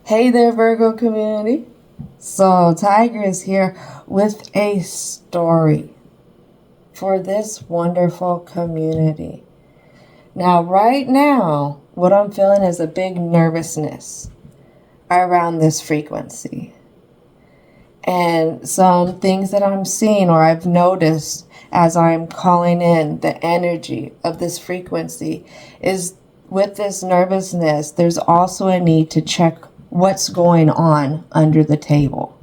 Hey there, Virgo community. So, Tiger is here with a story for this wonderful community. Now, right now, what I'm feeling is a big nervousness around this frequency. And some things that I'm seeing or I've noticed as I'm calling in the energy of this frequency is with this nervousness, there's also a need to check what's going on under the table.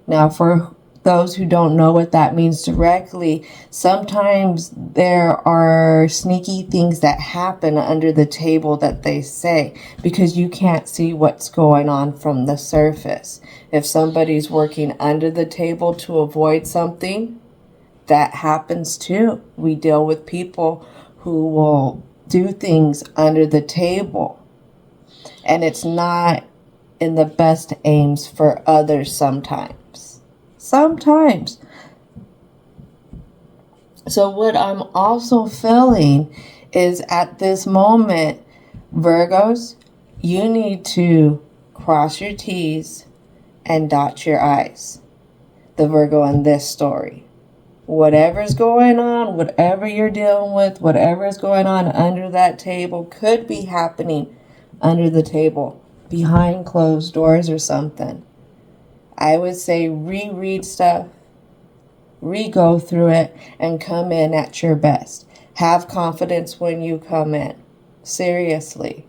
Now, for those who don't know what that means directly, sometimes there are sneaky things that happen under the table that they say because you can't see what's going on from the surface. If somebody's working under the table to avoid something, that happens too. We deal with people who will do things under the table, and it's not in the best aims for others sometimes. So what I'm also feeling is at this moment, Virgos, you need to cross your T's and dot your I's. The Virgo in this story. Whatever's going on, whatever you're dealing with, whatever's going on under that table could be happening under the table, behind closed doors or something. I would say reread stuff, re-go through it, and come in at your best. Have confidence when you come in. Seriously.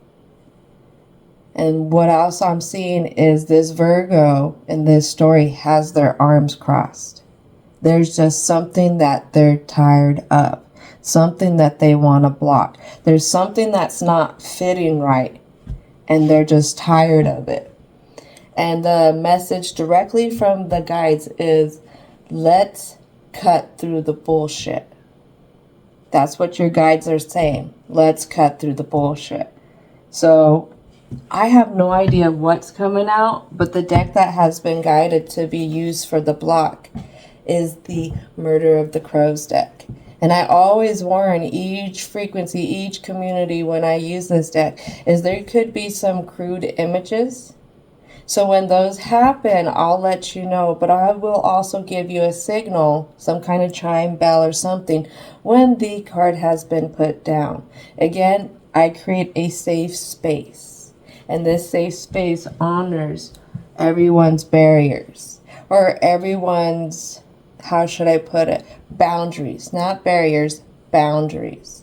And what else I'm seeing is this Virgo in this story has their arms crossed. There's just something that they're tired of, something that they want to block. There's something that's not fitting right, and they're just tired of it. And the message directly from the guides is, let's cut through the bullshit. That's what your guides are saying. Let's cut through the bullshit. So I have no idea what's coming out, but the deck that has been guided to be used for the block is the Murder of the Crows deck. And I always warn each frequency, each community when I use this deck, is there could be some crude images. So when those happen, I'll let you know, but I will also give you a signal, some kind of chime bell or something, when the card has been put down. Again, I create a safe space, and this safe space honors everyone's barriers, or everyone's, how should I put it, boundaries, not barriers, boundaries.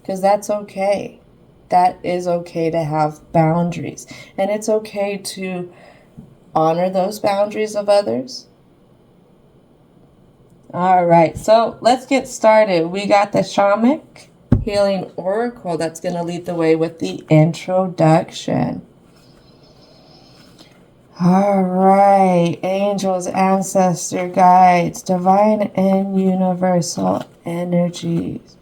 Because that's okay. That is okay to have boundaries. And it's okay to honor those boundaries of others. All right, so let's get started. We got the Shamanic Healing Oracle that's going to lead the way with the introduction. All right, angels, ancestor, guides, divine and universal energies.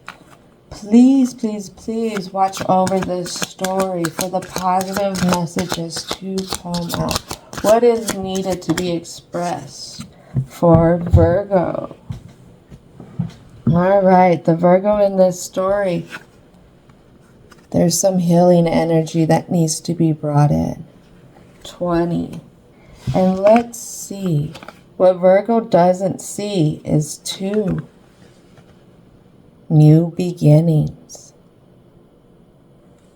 Please, please, please watch over this story for the positive messages to come out. What is needed to be expressed for Virgo? All right, the Virgo in this story, there's some healing energy that needs to be brought in. 20. And let's see. What Virgo doesn't see is 2. New beginnings.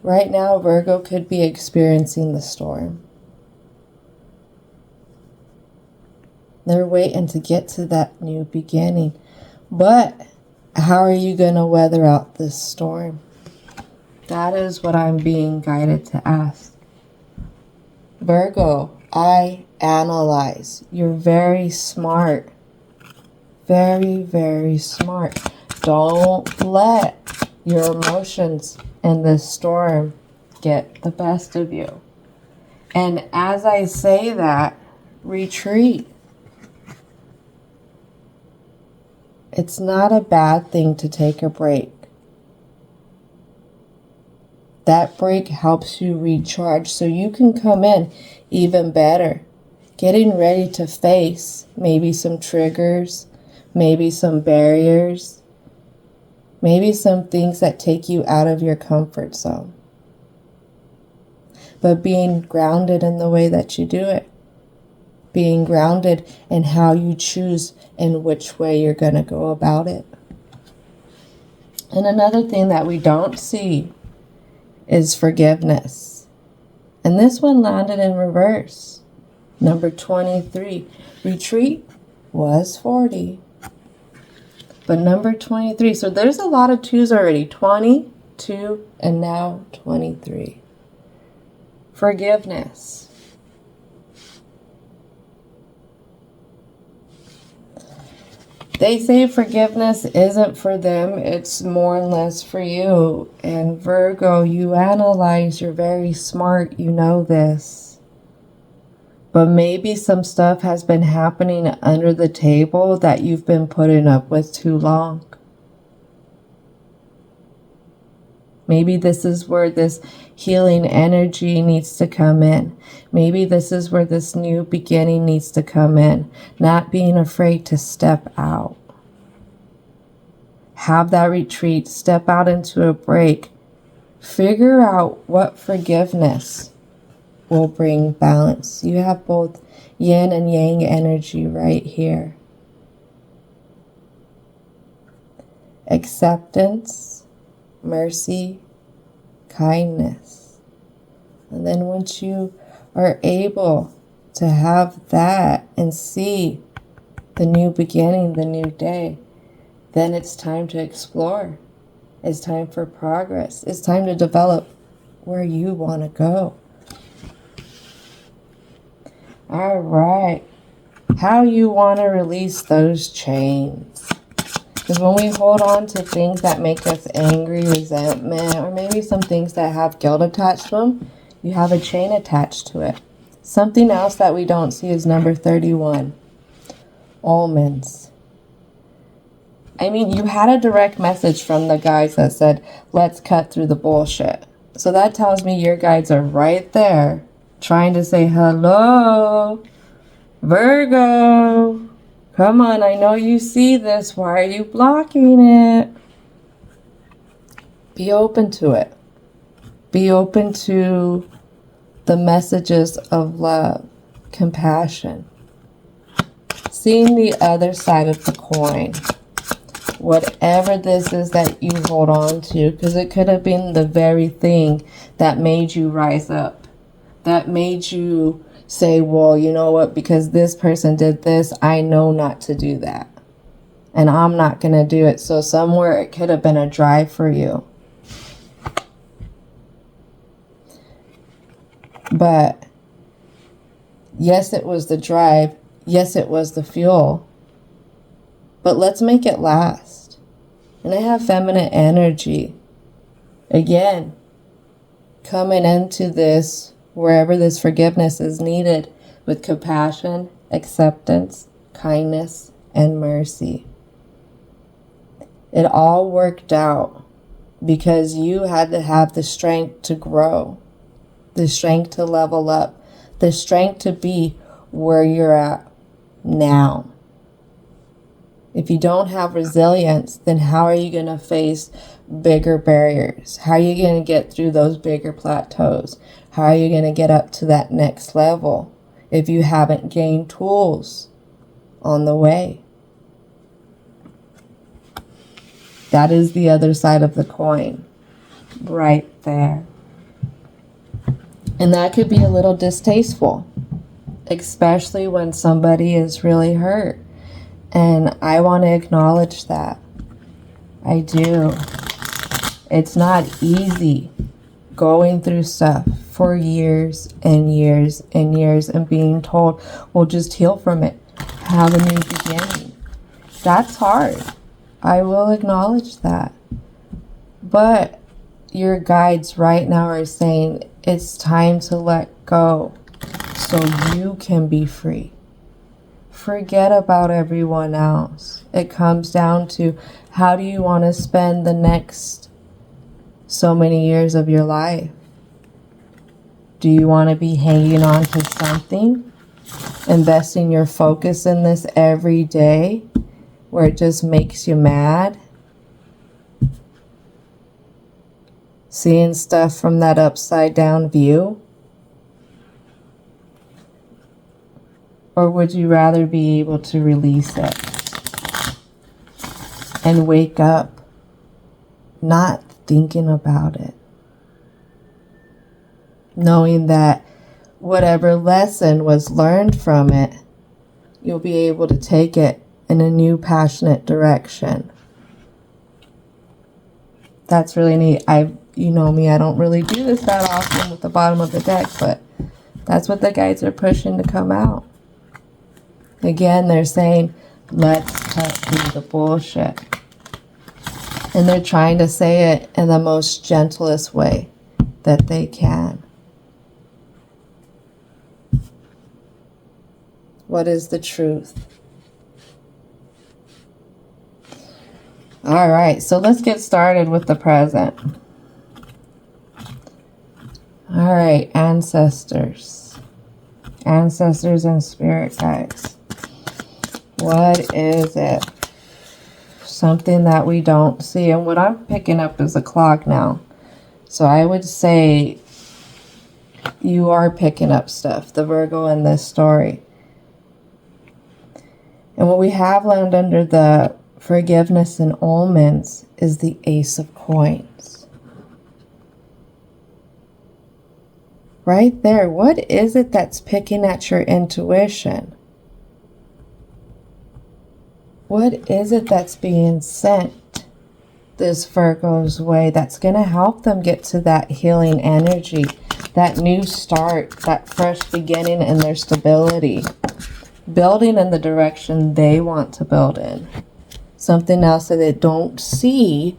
Right now, Virgo could be experiencing the storm. They're waiting to get to that new beginning. But how are you going to weather out this storm? That is what I'm being guided to ask. Virgo, I analyze. You're very smart. Very, very smart. Don't let your emotions in this storm get the best of you. And as I say that, retreat. It's not a bad thing to take a break. That break helps you recharge so you can come in even better. Getting ready to face maybe some triggers, maybe some barriers, maybe some things that take you out of your comfort zone. but being grounded in the way that you do it. Being grounded in how you choose and which way you're going to go about it. And another thing that we don't see is forgiveness. And this one landed in reverse. Number 23. Retreat was 40. But number 23. So there's a lot of twos already. 20, 2, and now 23. Forgiveness. They say forgiveness isn't for them, it's more and less for you. And Virgo, you analyze, you're very smart, you know this. But maybe some stuff has been happening under the table that you've been putting up with too long. Maybe this is where this healing energy needs to come in. Maybe this is where this new beginning needs to come in. Not being afraid to step out. Have that retreat. Step out into a break. Figure out what forgiveness will bring balance. You have both yin and yang energy right here. Acceptance, mercy, kindness. And then once you are able to have that and see the new beginning, the new day, then it's time to explore. It's time for progress. It's time to develop where you want to go. All right. How you want to release those chains. Because when we hold on to things that make us angry, resentment, or maybe some things that have guilt attached to them, you have a chain attached to it. Something else that we don't see is number 31. Almonds. I mean, you had a direct message from the guides that said, let's cut through the bullshit. So that tells me your guides are right there trying to say, hello, Virgo. Come on, I know you see this. Why are you blocking it? Be open to it. Be open to the messages of love, compassion. Seeing the other side of the coin. Whatever this is that you hold on to, because it could have been the very thing that made you rise up, that made you say, well, you know what, because this person did this, I know not to do that. And I'm not going to do it. So somewhere it could have been a drive for you. But yes, it was the drive. Yes, it was the fuel. But let's make it last. And I have feminine energy. Again, coming into this, wherever this forgiveness is needed, with compassion, acceptance, kindness, and mercy. It all worked out because you had to have the strength to grow, the strength to level up, the strength to be where you're at now. If you don't have resilience, then how are you going to face bigger barriers? How are you going to get through those bigger plateaus? How are you going to get up to that next level if you haven't gained tools on the way? That is the other side of the coin, right there. And that could be a little distasteful, especially when somebody is really hurt. And I want to acknowledge that. I do. It's not easy going through stuff for years and years and years and being told, well, just heal from it. Have a new beginning. That's hard. I will acknowledge that. But your guides right now are saying it's time to let go so you can be free. Forget about everyone else. It comes down to, how do you want to spend the next so many years of your life? Do you want to be hanging on to something? Investing your focus in this every day where it just makes you mad? Seeing stuff from that upside down view Or would you rather be able to release it and wake up not thinking about it, knowing that whatever lesson was learned from it, you'll be able to take it in a new passionate direction? That's really neat. You know me, I don't really do this that often with the bottom of the deck, but that's what the guides are pushing to come out. Again, they're saying, let's cut through the bullshit. And they're trying to say it in the most gentlest way that they can. What is the truth? All right, so let's get started with the present. All right, ancestors. Ancestors and spirit guides. What is it? Something that we don't see. And what I'm picking up is a clock now. So I would say you are picking up stuff, the Virgo in this story. And what we have learned under the forgiveness and omens is the Ace of Coins. Right there, what is it that's picking at your intuition? What is it that's being sent this Virgo's way that's going to help them get to that healing energy, that new start, that fresh beginning in their stability, building in the direction they want to build in? Something else that they don't see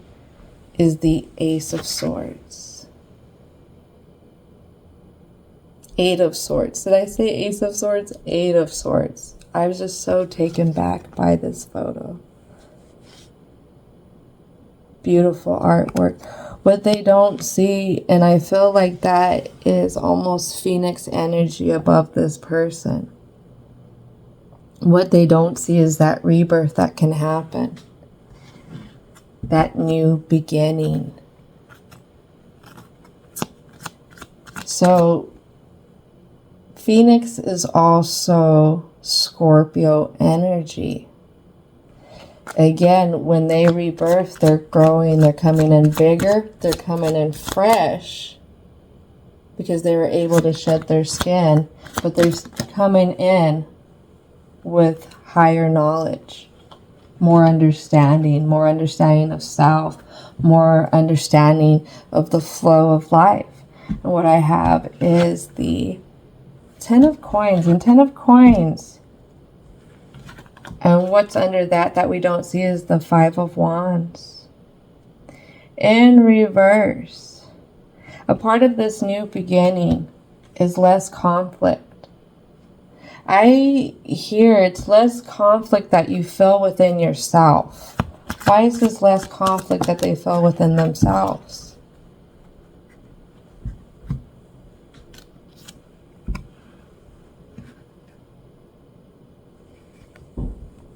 is the Ace of Swords. Eight of Swords. Did I say Ace of Swords? Eight of Swords. I was just so taken back by this photo. Beautiful artwork. What they don't see, and I feel like that is almost Phoenix energy above this person. What they don't see is that rebirth that can happen. That new beginning. So, Phoenix is also Scorpio energy. Again, when they rebirth, they're growing, they're coming in bigger, they're coming in fresh because they were able to shed their skin, but they're coming in with higher knowledge, more understanding of self, more understanding of the flow of life. And what I have is the Ten of Coins, and Ten of Coins. And what's under that we don't see is the Five of Wands. In reverse, a part of this new beginning is less conflict. I hear it's less conflict that you feel within yourself. Why is this less conflict that they feel within themselves?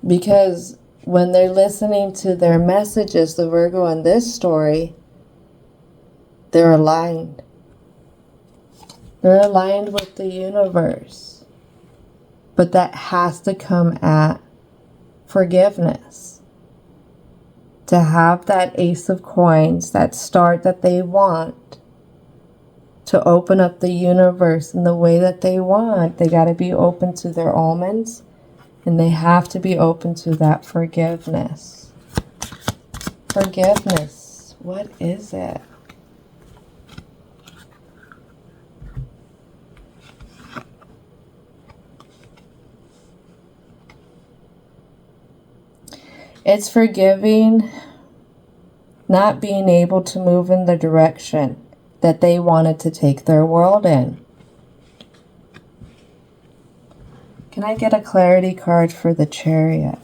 Because when they're listening to their messages, the Virgo in this story, they're aligned. They're aligned with the universe. But that has to come at forgiveness. To have that Ace of Coins, that start that they want, to open up the universe in the way that they want, they got to be open to their omens. And they have to be open to that forgiveness. Forgiveness. What is it? It's forgiving not being able to move in the direction that they wanted to take their world in. Can I get a clarity card for the Chariot?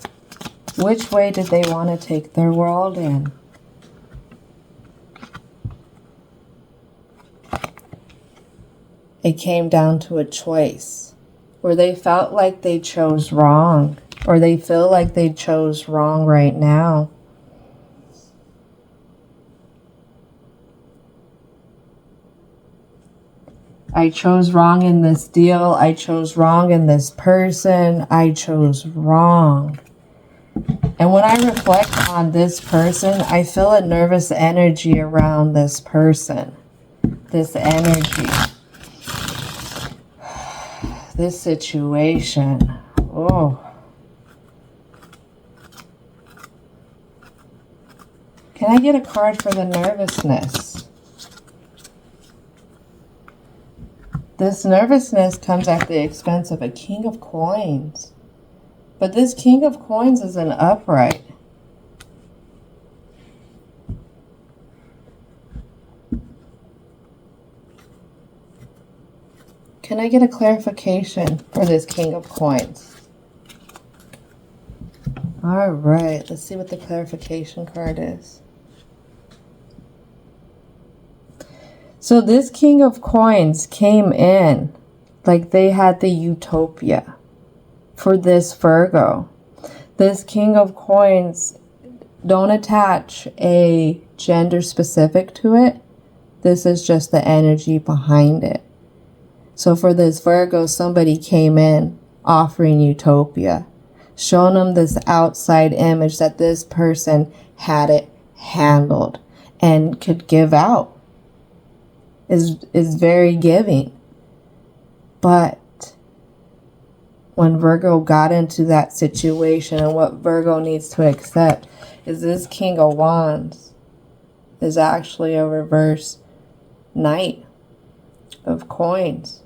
Which way did they want to take their world in? It came down to a choice where they felt like they chose wrong, or they feel like they chose wrong right now. I chose wrong in this deal. I chose wrong in this person. I chose wrong. And when I reflect on this person, I feel a nervous energy around this person. This energy. This situation. Oh. Can I get a card for the nervousness? This nervousness comes at the expense of a King of Coins. But this King of Coins is an upright. Can I get a clarification for this King of Coins? All right, let's see what the clarification card is. So this King of Coins came in like they had the utopia for this Virgo. This King of Coins, don't attach a gender specific to it. This is just the energy behind it. So for this Virgo, somebody came in offering utopia, showing them this outside image that this person had it handled and could give out. Is very giving. But when Virgo got into that situation, and what Virgo needs to accept is this King of Wands is actually a reverse Knight of Coins.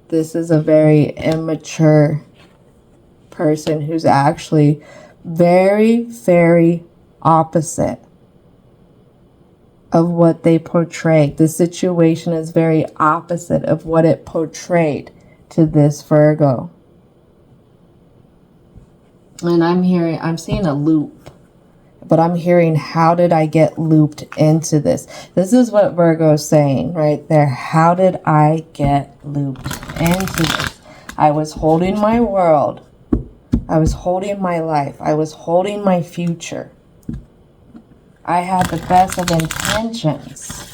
This is a very immature person who's actually very, very opposite of what they portrayed. The situation is very opposite of what it portrayed to this Virgo. And I'm seeing a loop, but I'm hearing, how did I get looped into this? This is what Virgo's saying right there. How did I get looped into this? I was holding my world. I was holding my life. I was holding my future. I had the best of intentions.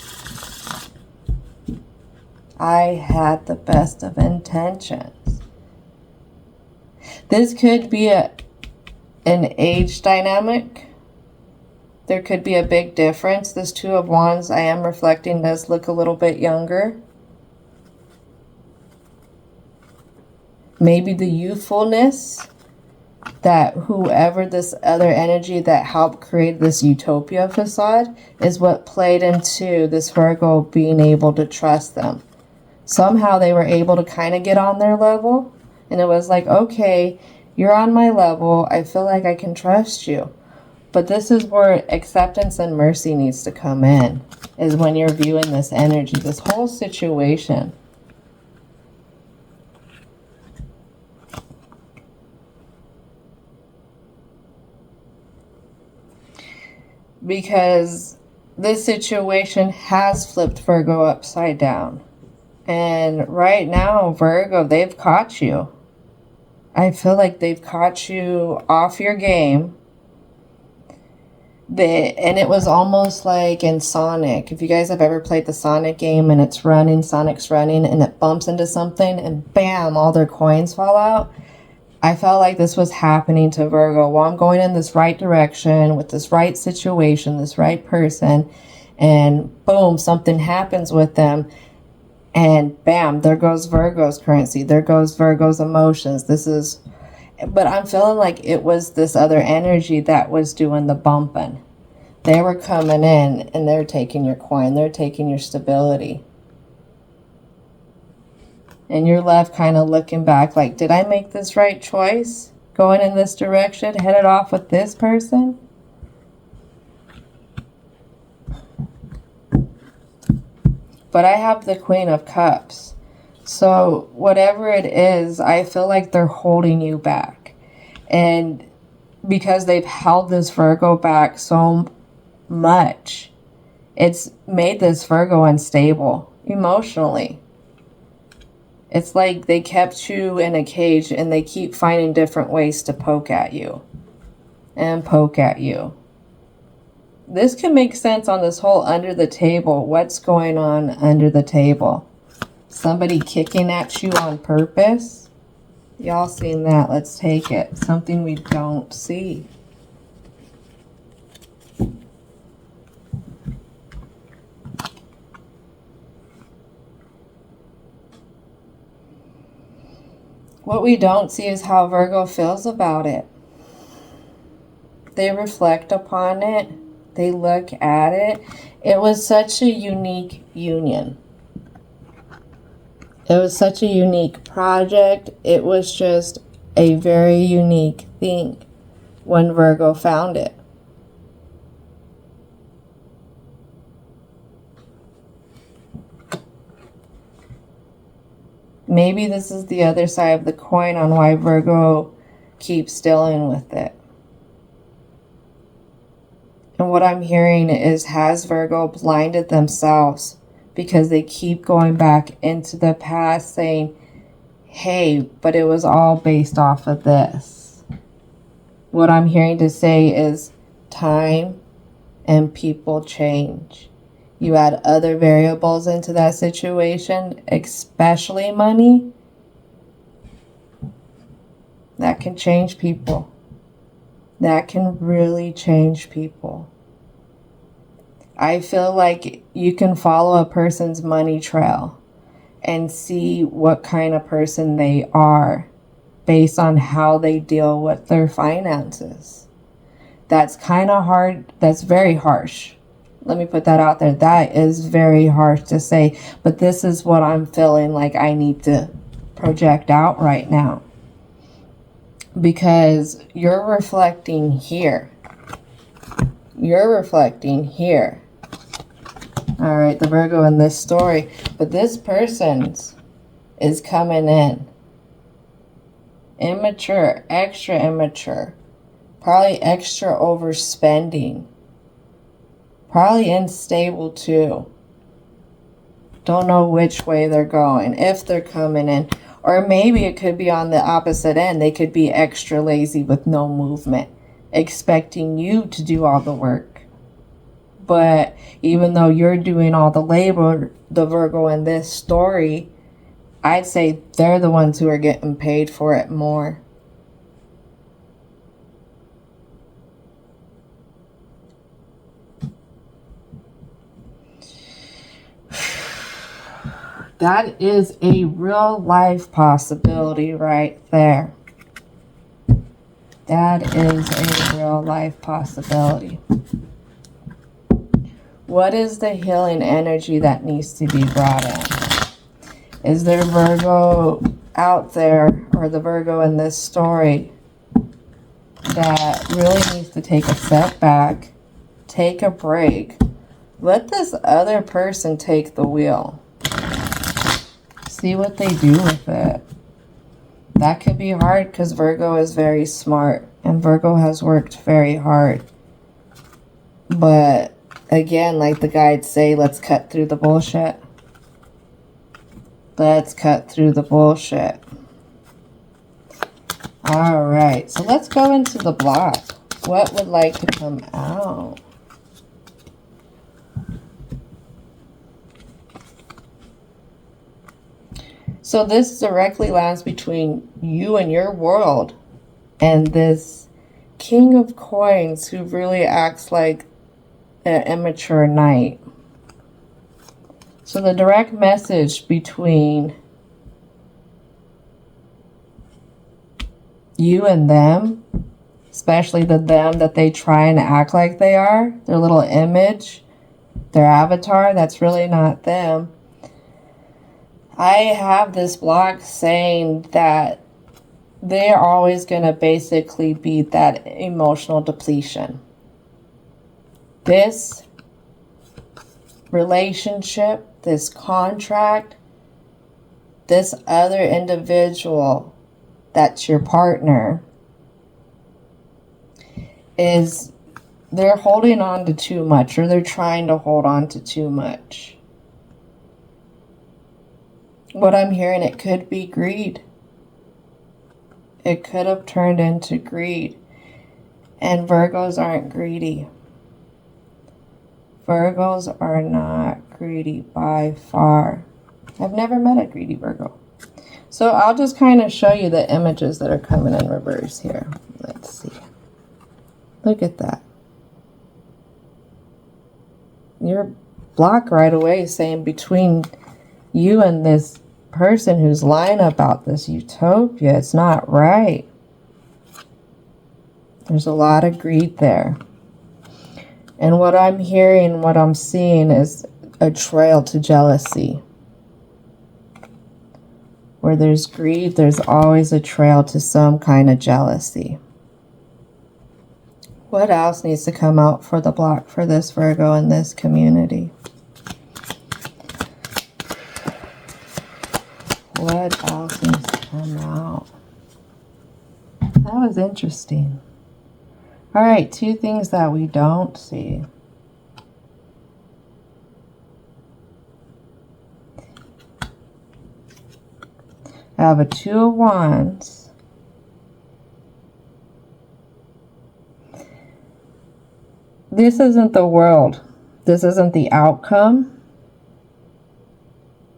I had the best of intentions. This could be an age dynamic. There could be a big difference. This Two of Wands, I am reflecting, does look a little bit younger. Maybe the youthfulness that whoever this other energy that helped create this utopia facade is what played into this Virgo being able to trust them. Somehow they were able to kind of get on their level, and it was like, okay, you're on my level. I feel like I can trust you. But this is where acceptance and mercy needs to come in, is when you're viewing this energy, this whole situation. Because this situation has flipped Virgo upside down. And right now, Virgo, they've caught you. I feel like they've caught you off your game. And it was almost like in Sonic. If you guys have ever played the Sonic game and it's running, Sonic's running, and it bumps into something and bam, all their coins fall out. I felt like this was happening to Virgo. Well, I'm going in this right direction with this right situation, this right person, and boom, something happens with them. And bam, there goes Virgo's currency. There goes Virgo's emotions. But I'm feeling like it was this other energy that was doing the bumping. They were coming in and they're taking your coin. They're taking your stability. And you're left kind of looking back like, did I make this right choice? Going in this direction, headed off with this person? But I have the Queen of Cups. So whatever it is, I feel like they're holding you back. And because they've held this Virgo back so much, it's made this Virgo unstable emotionally. It's like they kept you in a cage and they keep finding different ways to poke at you. And poke at you. This can make sense on this whole under the table. What's going on under the table? Somebody kicking at you on purpose? Y'all seen that? Let's take it. Something we don't see. What we don't see is how Virgo feels about it. They reflect upon it. They look at it. It was such a unique union. It was such a unique project. It was just a very unique thing when Virgo found it. Maybe this is the other side of the coin on why Virgo keeps dealing with it. And what I'm hearing is, has Virgo blinded themselves because they keep going back into the past saying, hey, but it was all based off of this. What I'm hearing to say is time and people change. You add other variables into that situation, especially money, that can change people. That can really change people. I feel like you can follow a person's money trail and see what kind of person they are based on how they deal with their finances. That's kind of hard. That's very harsh. Let me put that out there. That is very harsh to say, but this is what I'm feeling like I need to project out right now. Because you're reflecting here. You're reflecting here. All right, the Virgo in this story. But this person's is coming in. Immature, extra immature. Probably extra overspending. Probably unstable too. Don't know which way they're going, if they're coming in. Or maybe it could be on the opposite end. They could be extra lazy with no movement, expecting you to do all the work. But even though you're doing all the labor, the Virgo in this story, I'd say they're the ones who are getting paid for it more. That is a real life possibility right there. That is a real life possibility. What is the healing energy that needs to be brought in? Is there Virgo out there, or the Virgo in this story, that really needs to take a step back, take a break, let this other person take the wheel? See what they do with it. That could be hard because Virgo is very smart and Virgo has worked very hard. But again, like the guides say, let's cut through the bullshit. Let's cut through the bullshit. All right, so let's go into the block. What would like to come out? So this directly lands between you and your world and this King of Coins who really acts like an immature knight. So the direct message between you and them, especially the them that they try and act like they are, their little image, their avatar, that's really not them. I have this block saying that they're always going to basically be that emotional depletion. This relationship, this contract, this other individual that's your partner, is they're holding on to too much, or they're trying to hold on to too much. What I'm hearing, it could be greed. It could have turned into greed. And Virgos aren't greedy. Virgos are not greedy by far. I've never met a greedy Virgo. So I'll just kind of show you the images that are coming in reverse here. Let's see. Look at that. You're blocked right away saying between you and this person who's lying about this utopia, it's not right. There's a lot of greed there. And what I'm hearing, what I'm seeing is a trail to jealousy. Where there's greed, there's always a trail to some kind of jealousy. What else needs to come out for the block for this Virgo in this community? What else needs to come out? That was interesting. All right, 2 things that we don't see. I have a 2 of Wands. This isn't the world. This isn't the outcome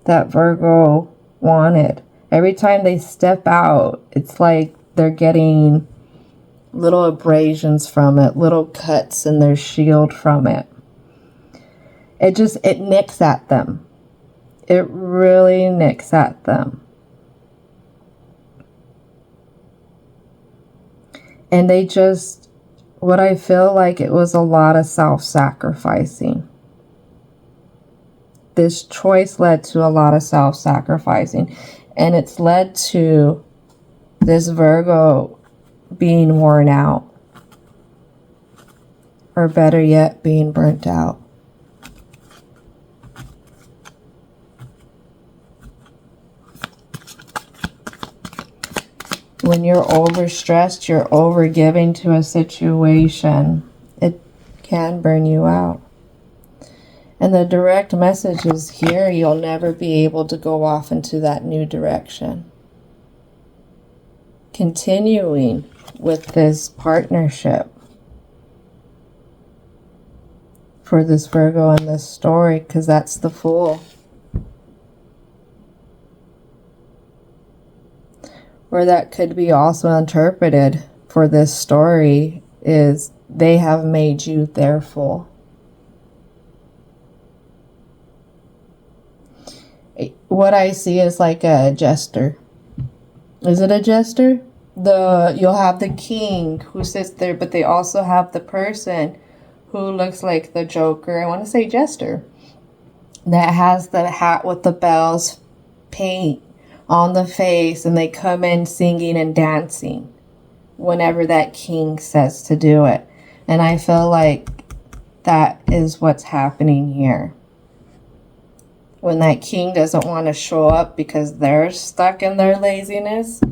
that Virgo wanted. Every time they step out, it's like they're getting little abrasions from it, little cuts in their shield from it. It nicks at them. It really nicks at them. And they just, what I feel like it was a lot of self-sacrificing. This choice led to a lot of self-sacrificing. And it's led to this Virgo being worn out. Or better yet, being burnt out. When you're overstressed, you're overgiving to a situation, it can burn you out. And the direct message is here, you'll never be able to go off into that new direction. Continuing with this partnership for this Virgo in this story, because that's the Fool. Or that could be also interpreted for this story is they have made you their fool. What I see is like a jester. Is it a jester? You'll have the king who sits there, but they also have the person who looks like the Joker. I want to say jester. That has the hat with the bells, paint on the face, and they come in singing and dancing whenever that king says to do it. And I feel like that is what's happening here. When that king doesn't want to show up because they're stuck in their laziness,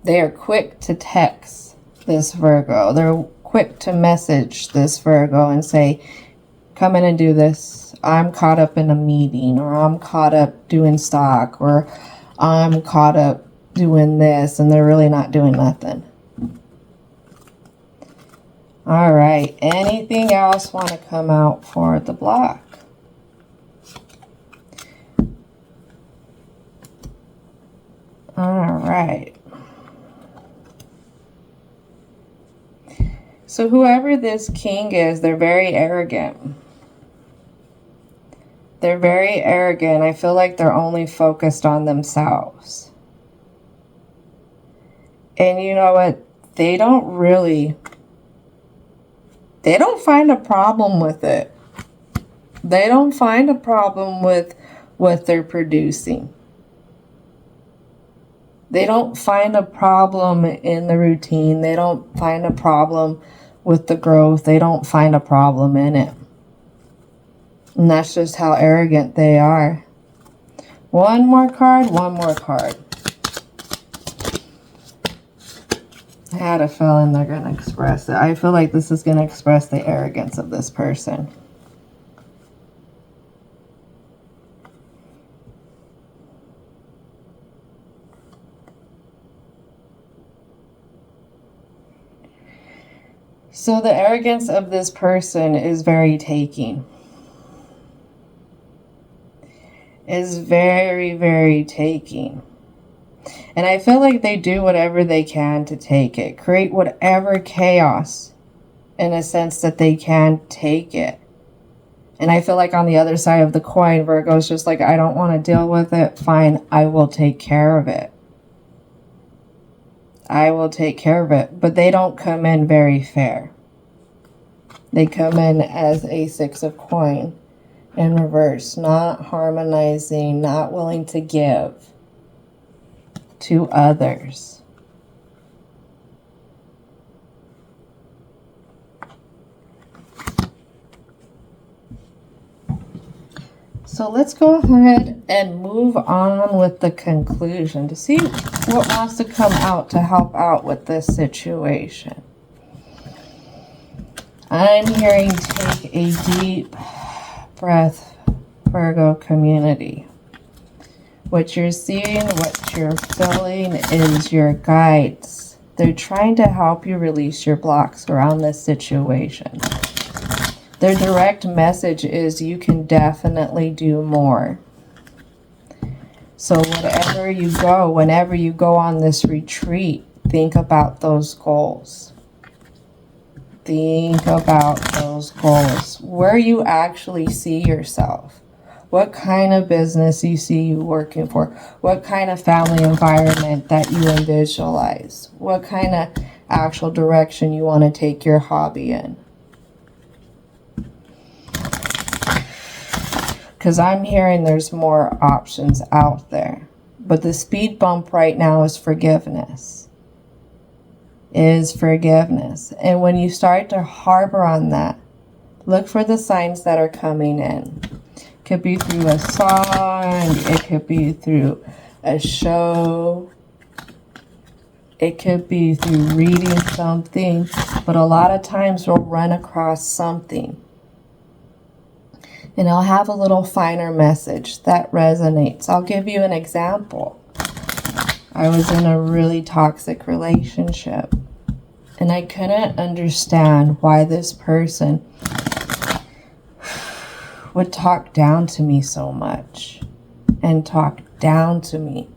they are quick to text this Virgo. They're quick to message this Virgo and say, come in and do this. I'm caught up in a meeting, or I'm caught up doing stock, or I'm caught up doing this, and they're really not doing nothing. All right. Anything else want to come out for the block? All right. So whoever this king is, they're very arrogant. They're very arrogant. I feel like they're only focused on themselves. And you know what? They don't find a problem with it. They don't find a problem with what they're producing. They don't find a problem in the routine. They don't find a problem with the growth. They don't find a problem in it. And that's just how arrogant they are. One more card, one more card. I had a feeling they're going to express it. I feel like this is going to express the arrogance of this person. So the arrogance of this person is very taking. is very, very taking. And I feel like they do whatever they can to take it. Create whatever chaos in a sense that they can take it. And I feel like on the other side of the coin, Virgo's just like, I don't want to deal with it. Fine, I will take care of it. I will take care of it. But they don't come in very fair. They come in as a 6 of coin in reverse, not harmonizing, not willing to give to others. So let's go ahead and move on with the conclusion to see what wants to come out to help out with this situation. I'm hearing take a deep breath, Virgo community. What you're seeing, what you're feeling is your guides. They're trying to help you release your blocks around this situation. Their direct message is you can definitely do more. So wherever you go, whenever you go on this retreat, think about those goals. Think about those goals. Where you actually see yourself. What kind of business you see you working for. What kind of family environment that you visualize. What kind of actual direction you want to take your hobby in. Because I'm hearing there's more options out there. But the speed bump right now is forgiveness. Is forgiveness. And when you start to harbor on that, look for the signs that are coming in. It could be through a song. It could be through a show. It could be through reading something. But a lot of times we'll run across something. And I'll have a little finer message that resonates. I'll give you an example. I was in a really toxic relationship. And I couldn't understand why this person would talk down to me so much. And talk down to me.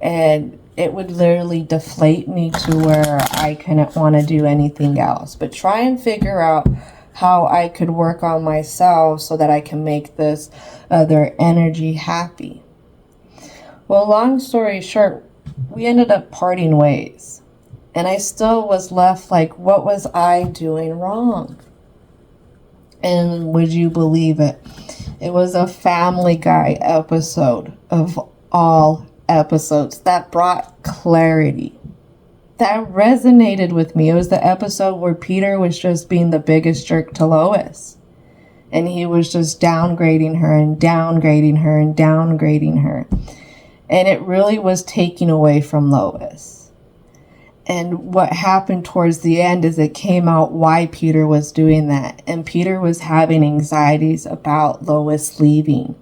And it would literally deflate me to where I couldn't want to do anything else. But try and figure out how I could work on myself so that I can make this other energy happy. Well, long story short, we ended up parting ways. And I still was left like, what was I doing wrong? And would you believe it? It was a Family Guy episode of all episodes that brought clarity. That resonated with me. It was the episode where Peter was just being the biggest jerk to Lois. And he was just downgrading her and downgrading her and downgrading her. And it really was taking away from Lois. And what happened towards the end is it came out why Peter was doing that. And Peter was having anxieties about Lois leaving.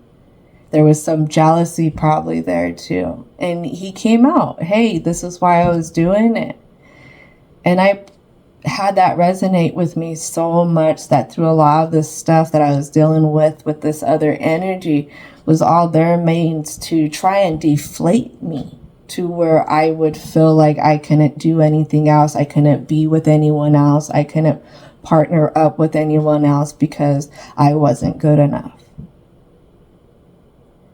There was some jealousy probably there too. And he came out, hey, this is why I was doing it. And I had that resonate with me so much that through a lot of this stuff that I was dealing with this other energy, was all their means to try and deflate me to where I would feel like I couldn't do anything else. I couldn't be with anyone else. I couldn't partner up with anyone else because I wasn't good enough.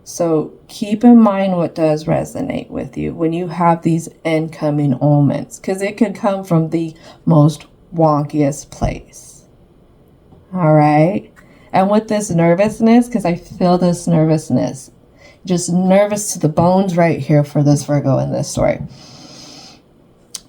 So keep in mind what does resonate with you when you have these incoming omens, because it could come from the most wonkiest place. All right. And with this nervousness, because I feel this nervousness, just nervous to the bones right here for this Virgo in this story.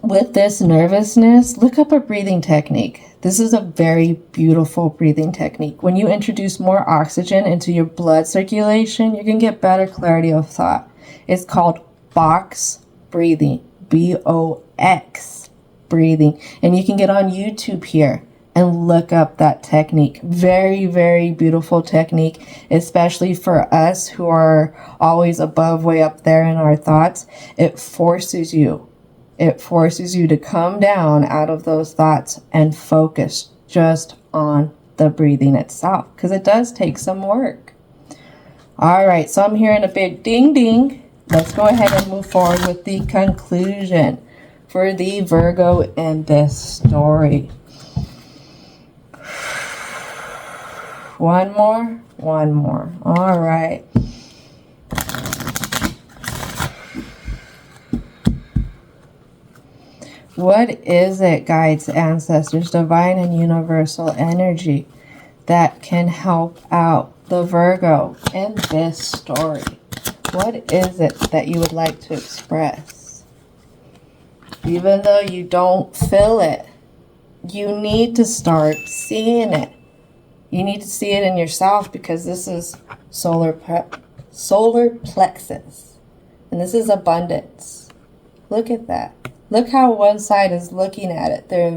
With this nervousness, look up a breathing technique. This is a very beautiful breathing technique. When you introduce more oxygen into your blood circulation, you can get better clarity of thought. It's called box breathing, B-O-X breathing. And you can get on YouTube here and look up that technique. Very, very beautiful technique, especially for us who are always above, way up there in our thoughts. It forces you to come down out of those thoughts and focus just on the breathing itself, because it does take some work. All right, so I'm hearing a big ding ding. Let's go ahead and move forward with the conclusion for the Virgo in this story. One more. All right. What is it, guides, ancestors, divine and universal energy that can help out the Virgo in this story? What is it that you would like to express? Even though you don't feel it, you need to start seeing it. You need to see it in yourself, because this is solar plexus. And this is abundance. Look at that. Look how one side is looking at it. They're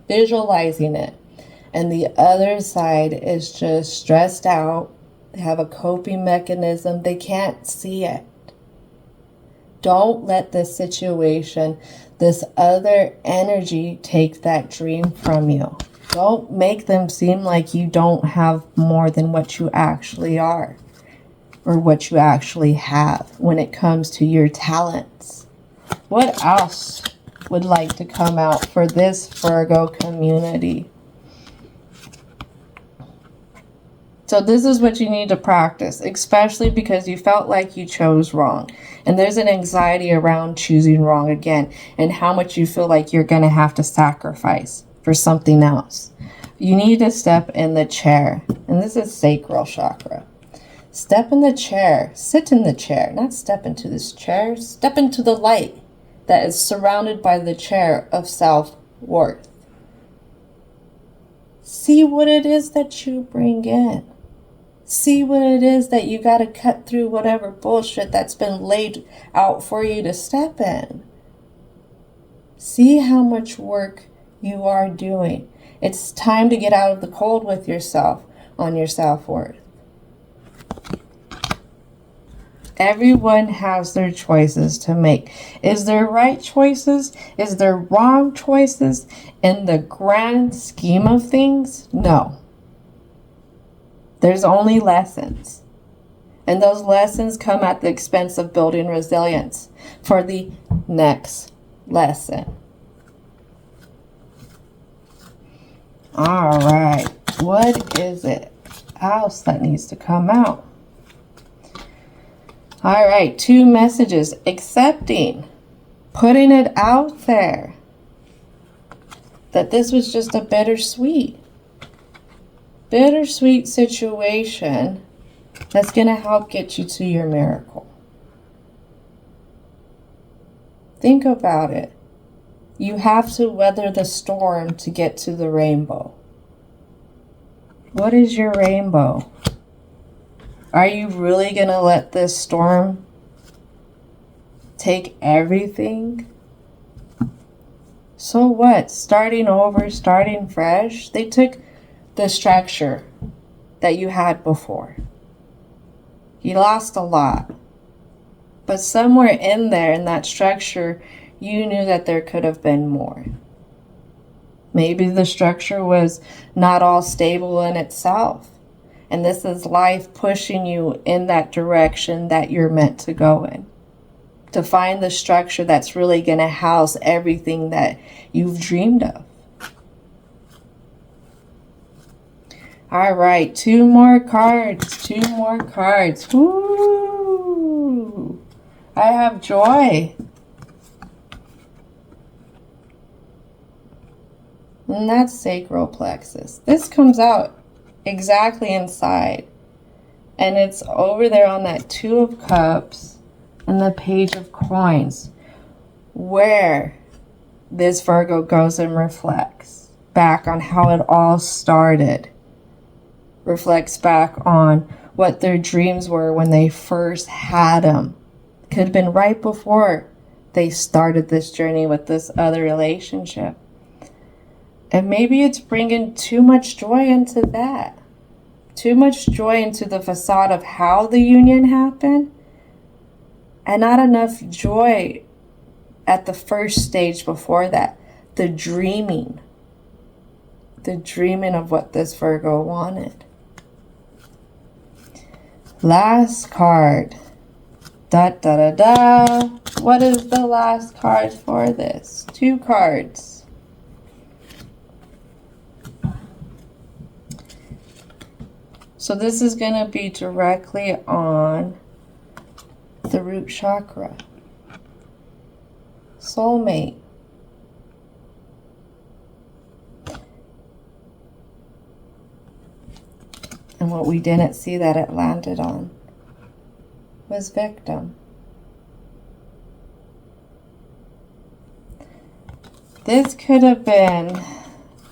visualizing it. And the other side is just stressed out. They have a coping mechanism. They can't see it. Don't let this situation, this other energy, take that dream from you. Don't make them seem like you don't have more than what you actually are, or what you actually have when it comes to your talents. What else would like to come out for this Virgo community? So this is what you need to practice, especially because you felt like you chose wrong. And there's an anxiety around choosing wrong again, and how much you feel like you're going to have to sacrifice for something else. You need to step in the chair. And this is sacral chakra. Step in the chair. Sit in the chair. Not step into this chair. Step into the light that is surrounded by the chair of self-worth. See what it is that you bring in. See what it is that you got to cut through, whatever bullshit that's been laid out for you to step in. See how much work you are doing. It's time to get out of the cold with yourself on your self-worth. Everyone has their choices to make. Is there right choices? Is there wrong choices? In the grand scheme of things, no. There's only lessons. And those lessons come at the expense of building resilience for the next lesson. All right. What is it else that needs to come out? All right. 2 messages. Accepting. Putting it out there. That this was just a bittersweet situation that's going to help get you to your miracle. Think about it. You have to weather the storm to get to the rainbow. What is your rainbow? Are you really going to let this storm take everything? So what? Starting over, starting fresh? They took the structure that you had before. You lost a lot. But somewhere in there, in that structure, you knew that there could have been more. Maybe the structure was not all stable in itself. And this is life pushing you in that direction that you're meant to go in. To find the structure that's really going to house everything that you've dreamed of. All right, 2 more cards. 2 more cards. Woo! I have joy. And that's sacral plexus. This comes out exactly inside. And it's over there on that 2 of cups and the page of coins, where this Virgo goes and reflects back on how it all started. Reflects back on what their dreams were when they first had them. Could have been right before they started this journey with this other relationship. And maybe it's bringing too much joy into that. Too much joy into the facade of how the union happened. And not enough joy at the first stage before that. The dreaming. The dreaming of what this Virgo wanted. Last card. Da da da da. What is the last card for this? 2 cards. So this is going to be directly on the root chakra. Soulmate. And what we didn't see that it landed on was victim. This could have been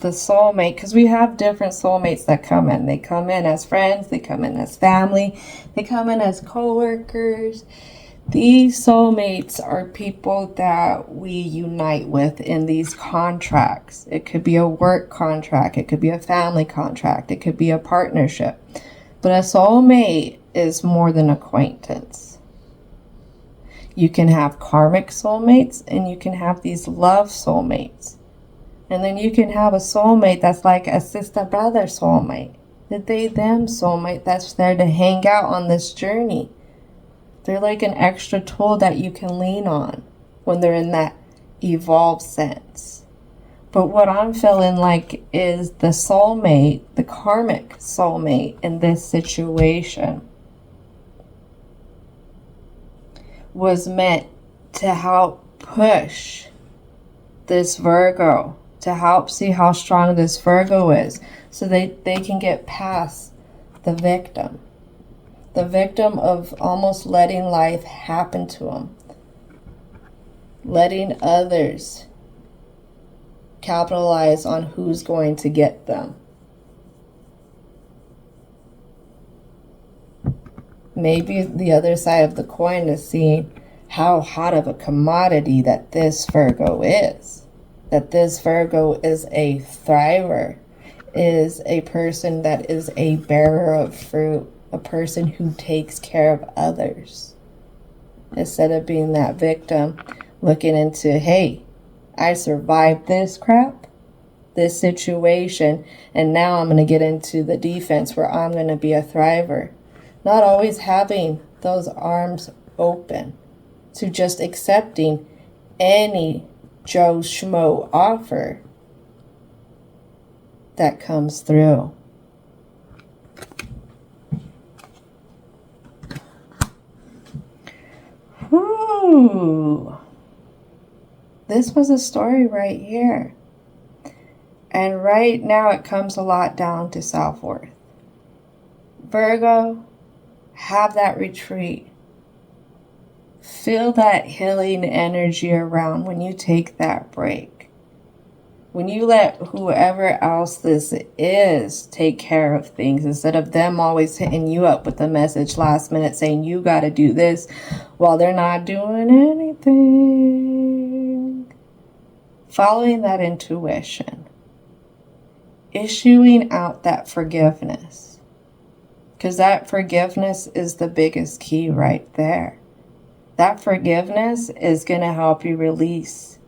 the soulmate, because we have different soulmates that come in. They come in as friends, they come in as family, they come in as co-workers. These soulmates are people that we unite with in these contracts. It could be a work contract, it could be a family contract, it could be a partnership. But a soulmate is more than acquaintance. You can have karmic soulmates and you can have these love soulmates. And then you can have a soulmate that's like a sister brother soulmate. The they them soulmate that's there to hang out on this journey. They're like an extra tool that you can lean on when they're in that evolved sense. But what I'm feeling like is the soulmate, the karmic soulmate in this situation was meant to help push this Virgo, to help see how strong this Virgo is, so they can get past the victim. The victim of almost letting life happen to them. Letting others capitalize on who's going to get them. Maybe the other side of the coin is seeing how hot of a commodity that this Virgo is. That this Virgo is a thriver, is a person that is a bearer of fruit, a person who takes care of others. Instead of being that victim looking into, hey, I survived this crap, this situation, and now I'm going to get into the defense where I'm going to be a thriver. Not always having those arms open to just accepting any Joe Schmo offer that comes through. Whew. This was a story right here. And right now it comes a lot down to self-worth. Virgo, have that retreat. Feel that healing energy around when you take that break. When you let whoever else this is take care of things, instead of them always hitting you up with a message last minute saying you got to do this while they're not doing anything. Following that intuition. Issuing out that forgiveness. Because that forgiveness is the biggest key right there. That forgiveness is going to help you release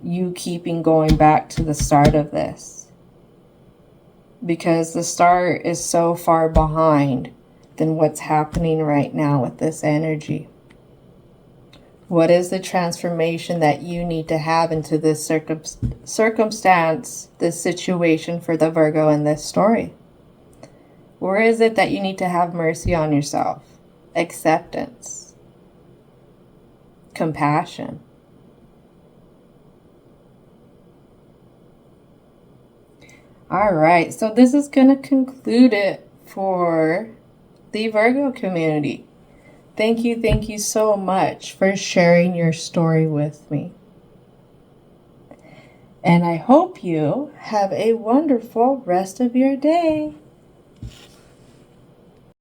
you keeping going back to the start of this. Because the start is so far behind than what's happening right now with this energy. What is the transformation that you need to have into this circumstance, this situation for the Virgo in this story? Where is it that you need to have mercy on yourself? Acceptance. Compassion. All right, so this is going to conclude it for the Virgo community. Thank you so much for sharing your story with me. And I hope you have a wonderful rest of your day.